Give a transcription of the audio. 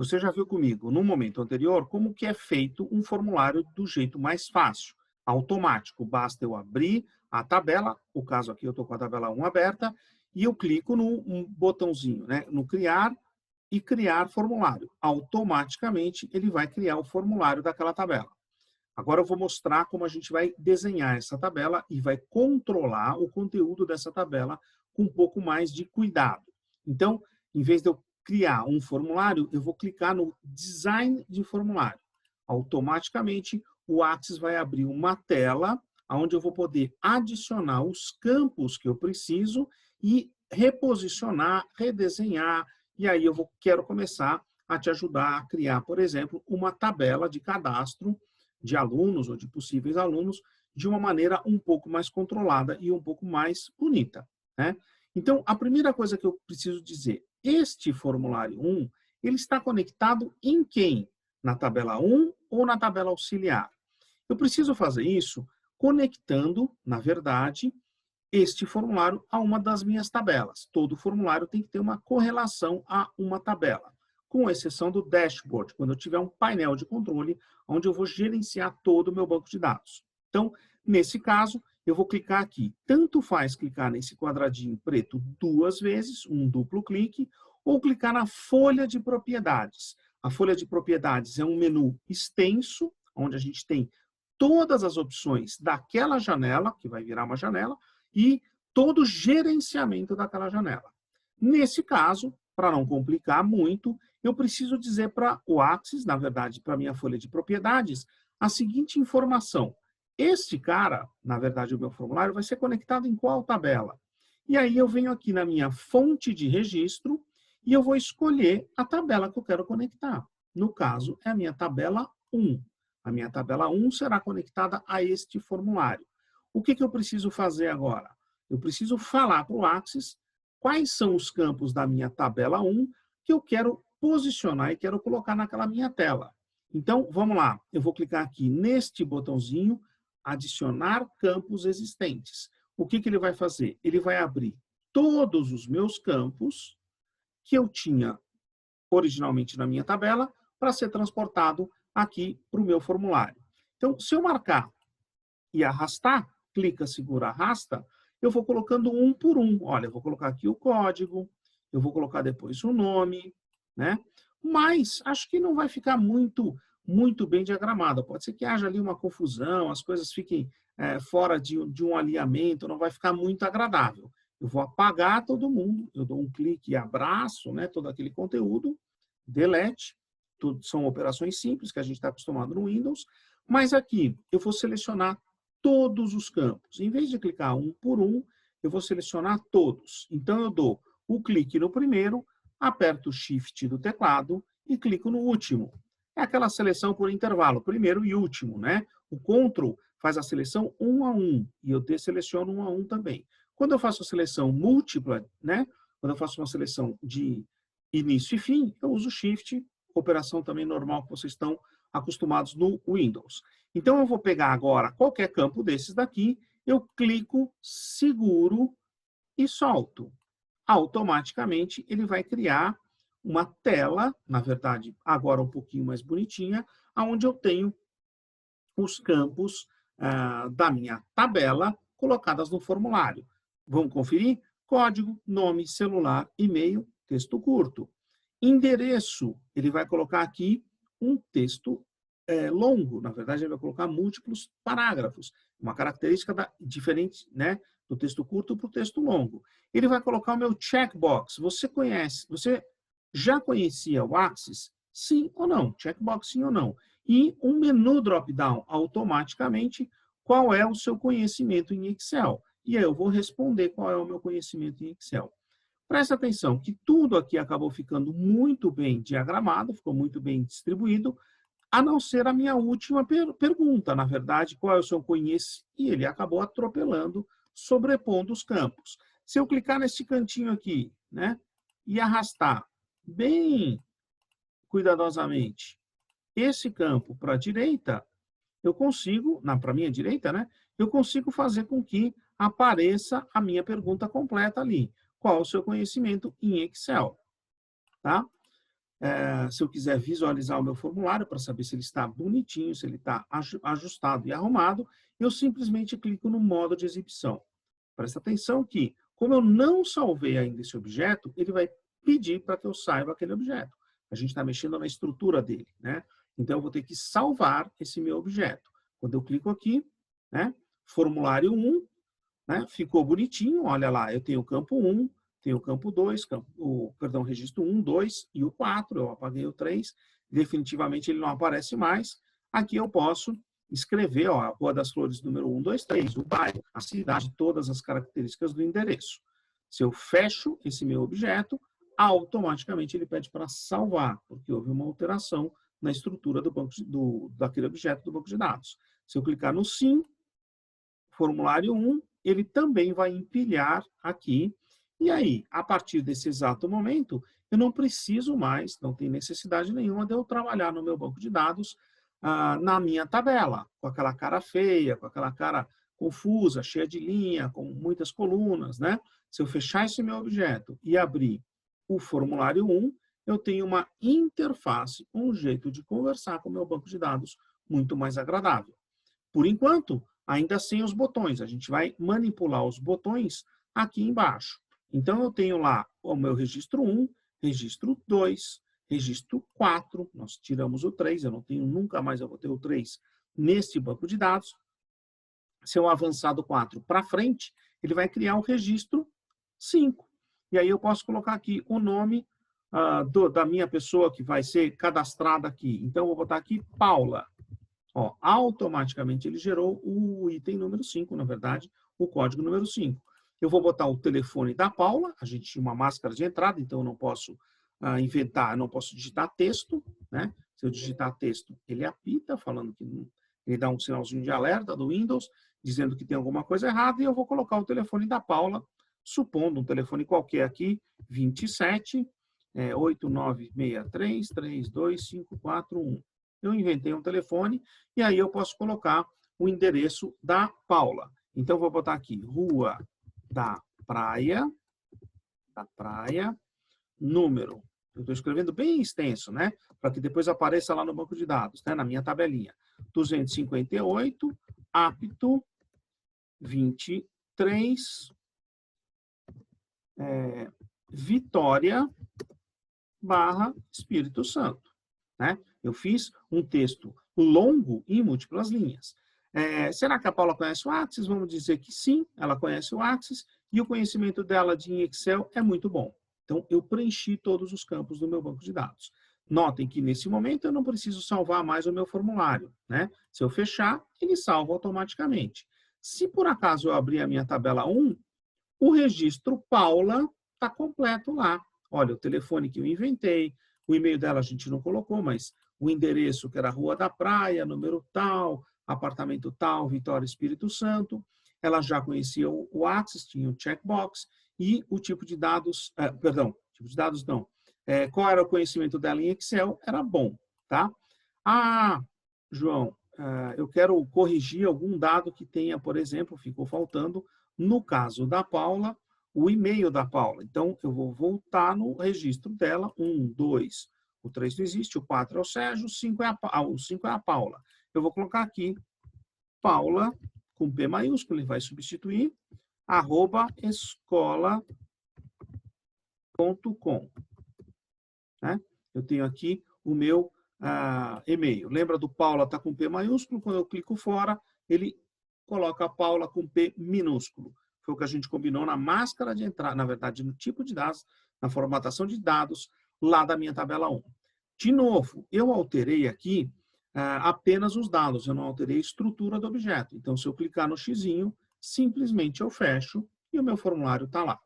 Você já viu comigo, no momento anterior, como que é feito um formulário do jeito mais fácil, automático. Basta eu abrir a tabela, o caso aqui eu estou com a tabela 1 aberta, e eu clico no botãozinho, né, no criar e criar formulário. Automaticamente ele vai criar o formulário daquela tabela. Agora eu vou mostrar como a gente vai desenhar essa tabela e vai controlar o conteúdo dessa tabela com um pouco mais de cuidado. Então, em vez de eu criar um formulário, eu vou clicar no Design de formulário. Automaticamente, o Axis vai abrir uma tela onde eu vou poder adicionar os campos que eu preciso e reposicionar, redesenhar, e aí quero começar a te ajudar a criar, por exemplo, uma tabela de cadastro de alunos ou de possíveis alunos de uma maneira um pouco mais controlada e um pouco mais bonita, né? Então, a primeira coisa que eu preciso dizer, este formulário 1, ele está conectado em quem? Na tabela 1 ou na tabela auxiliar? Eu preciso fazer isso conectando, na verdade, este formulário a uma das minhas tabelas. Todo formulário tem que ter uma correlação a uma tabela, com exceção do dashboard, quando eu tiver um painel de controle, onde eu vou gerenciar todo o meu banco de dados. Então, nesse caso, eu vou clicar aqui. Tanto faz clicar nesse quadradinho preto 2 vezes, um duplo clique, ou clicar na folha de propriedades. A folha de propriedades é um menu extenso, onde a gente tem todas as opções daquela janela, que vai virar uma janela, e todo o gerenciamento daquela janela. Nesse caso, para não complicar muito, eu preciso dizer para o Axis, na verdade, para a minha folha de propriedades, a seguinte informação. Este cara, na verdade, o meu formulário, vai ser conectado em qual tabela? E aí eu venho aqui na minha fonte de registro e eu vou escolher a tabela que eu quero conectar. No caso, é a minha tabela 1. A minha tabela 1 será conectada a este formulário. O que eu preciso fazer agora? Eu preciso falar para o Axis quais são os campos da minha tabela 1 que eu quero posicionar e quero colocar naquela minha tela. Então, vamos lá. Eu vou clicar aqui neste botãozinho, adicionar campos existentes. O que ele vai fazer? Ele vai abrir todos os meus campos que eu tinha originalmente na minha tabela para ser transportado aqui para o meu formulário. Então, se eu marcar e arrastar, clica, segura, arrasta, eu vou colocando um por um. Olha, eu vou colocar aqui o código, eu vou colocar depois o nome, né? Mas acho que não vai ficar muito bem diagramado. Pode ser que haja ali uma confusão, as coisas fiquem fora de um alinhamento, não vai ficar muito agradável. Eu vou apagar todo mundo, eu dou um clique e abraço, né, todo aquele conteúdo, delete, tudo são operações simples que a gente está acostumado no Windows, mas aqui eu vou selecionar todos os campos. Em vez de clicar um por um, eu vou selecionar todos. Então, eu dou o clique no primeiro, aperto o Shift do teclado e clico no último. É aquela seleção por intervalo, primeiro e último, né? O Ctrl faz a seleção um a um, e eu desseleciono um a um também. Quando eu faço a seleção múltipla, né? Quando eu faço uma seleção de início e fim, eu uso Shift, operação também normal que vocês estão acostumados no Windows. Então, eu vou pegar agora qualquer campo desses daqui, eu clico, seguro e solto. Automaticamente, ele vai criar uma tela, na verdade, agora um pouquinho mais bonitinha, onde eu tenho os campos da minha tabela colocadas no formulário. Vamos conferir? Código, nome, celular, e-mail, texto curto. Endereço, ele vai colocar aqui um texto longo, na verdade, ele vai colocar múltiplos parágrafos, uma característica diferente, né, do texto curto para o texto longo. Ele vai colocar o meu checkbox. Você já conhecia o Axis? Sim ou não? Checkbox sim ou não? E um menu drop-down, automaticamente, qual é o seu conhecimento em Excel? E aí eu vou responder qual é o meu conhecimento em Excel. Presta atenção que tudo aqui acabou ficando muito bem diagramado, ficou muito bem distribuído, a não ser a minha última pergunta, na verdade, qual é o seu conhecimento? E ele acabou atropelando, sobrepondo os campos. Se eu clicar nesse cantinho aqui, né, e arrastar bem cuidadosamente esse campo para a direita, eu consigo, para a minha direita, né, eu consigo fazer com que apareça a minha pergunta completa ali. Qual o seu conhecimento em Excel? Tá? se eu quiser visualizar o meu formulário para saber se ele está bonitinho, se ele está ajustado e arrumado, eu simplesmente clico no modo de exibição. Presta atenção que, como eu não salvei ainda esse objeto, ele vai pedir para que eu saiba aquele objeto. A gente está mexendo na estrutura dele, né? Então, eu vou ter que salvar esse meu objeto. Quando eu clico aqui, né? Formulário 1, né? Ficou bonitinho, olha lá, eu tenho o campo 1, tenho o campo 2, registro 1, 2 e o 4, eu apaguei o 3, definitivamente ele não aparece mais. Aqui eu posso escrever, ó, a Rua das Flores número 1, 2, 3, o bairro, a cidade, todas as características do endereço. Se eu fecho esse meu objeto, automaticamente ele pede para salvar, porque houve uma alteração na estrutura daquele objeto do banco de dados. Se eu clicar no Sim, formulário 1, ele também vai empilhar aqui. E aí, a partir desse exato momento, eu não preciso mais, não tem necessidade nenhuma de eu trabalhar no meu banco de dados na minha tabela, com aquela cara feia, com aquela cara confusa, cheia de linha, com muitas colunas, né? Se eu fechar esse meu objeto e abrir o formulário 1, eu tenho uma interface, um jeito de conversar com o meu banco de dados muito mais agradável. Por enquanto, ainda sem os botões. A gente vai manipular os botões aqui embaixo. Então, eu tenho lá o meu registro 1, registro 2, registro 4. Nós tiramos o 3, eu não tenho, nunca mais eu vou ter o 3 neste banco de dados. Se eu avançar do 4 para frente, ele vai criar o registro 5. E aí eu posso colocar aqui o nome da minha pessoa que vai ser cadastrada aqui. Então, eu vou botar aqui Paula. Ó, automaticamente ele gerou o item número 5, na verdade, o código número 5. Eu vou botar o telefone da Paula, a gente tinha uma máscara de entrada, então eu não posso inventar, não posso digitar texto, né? Se eu digitar texto, ele apita, falando que ele dá um sinalzinho de alerta do Windows, dizendo que tem alguma coisa errada, e eu vou colocar o telefone da Paula, supondo um telefone qualquer aqui, 27 8963 32541. Eu inventei um telefone e aí eu posso colocar o endereço da Paula. Então, vou botar aqui, Rua da Praia, número. Eu estou escrevendo bem extenso, né? Para que depois apareça lá no banco de dados, né? Na minha tabelinha. 258, apto, 23, Vitória, / Espírito Santo, né? Eu fiz um texto longo em múltiplas linhas. Será que a Paula conhece o Axis? Vamos dizer que sim, ela conhece o Axis e o conhecimento dela em Excel é muito bom. Então, eu preenchi todos os campos do meu banco de dados. Notem que, nesse momento, eu não preciso salvar mais o meu formulário, né? Se eu fechar, ele salva automaticamente. Se, por acaso, eu abrir a minha tabela 1, o registro Paula está completo lá. Olha, o telefone que eu inventei, o e-mail dela a gente não colocou, mas o endereço que era Rua da Praia, número tal, apartamento tal, Vitória, Espírito Santo. Ela já conhecia o Axis, tinha o checkbox, e o tipo de dados, tipo de dados não. Qual era o conhecimento dela em Excel? Era bom, tá? João, eu quero corrigir algum dado que tenha, por exemplo, ficou faltando, no caso da Paula, o e-mail da Paula. Então, eu vou voltar no registro dela, 1, 2, o 3 não existe, o 4 é o Sérgio, o 5 é a Paula. Eu vou colocar aqui, Paula, com P maiúsculo, ele vai substituir, @escola.com. Né? Eu tenho aqui o meu e-mail. Lembra do Paula está com P maiúsculo? Quando eu clico fora, ele coloca a Paula com P minúsculo. Foi o que a gente combinou na máscara de entrada, na verdade, no tipo de dados, na formatação de dados, lá da minha tabela 1. De novo, eu alterei aqui apenas os dados, eu não alterei a estrutura do objeto. Então, se eu clicar no xizinho, simplesmente eu fecho e o meu formulário está lá.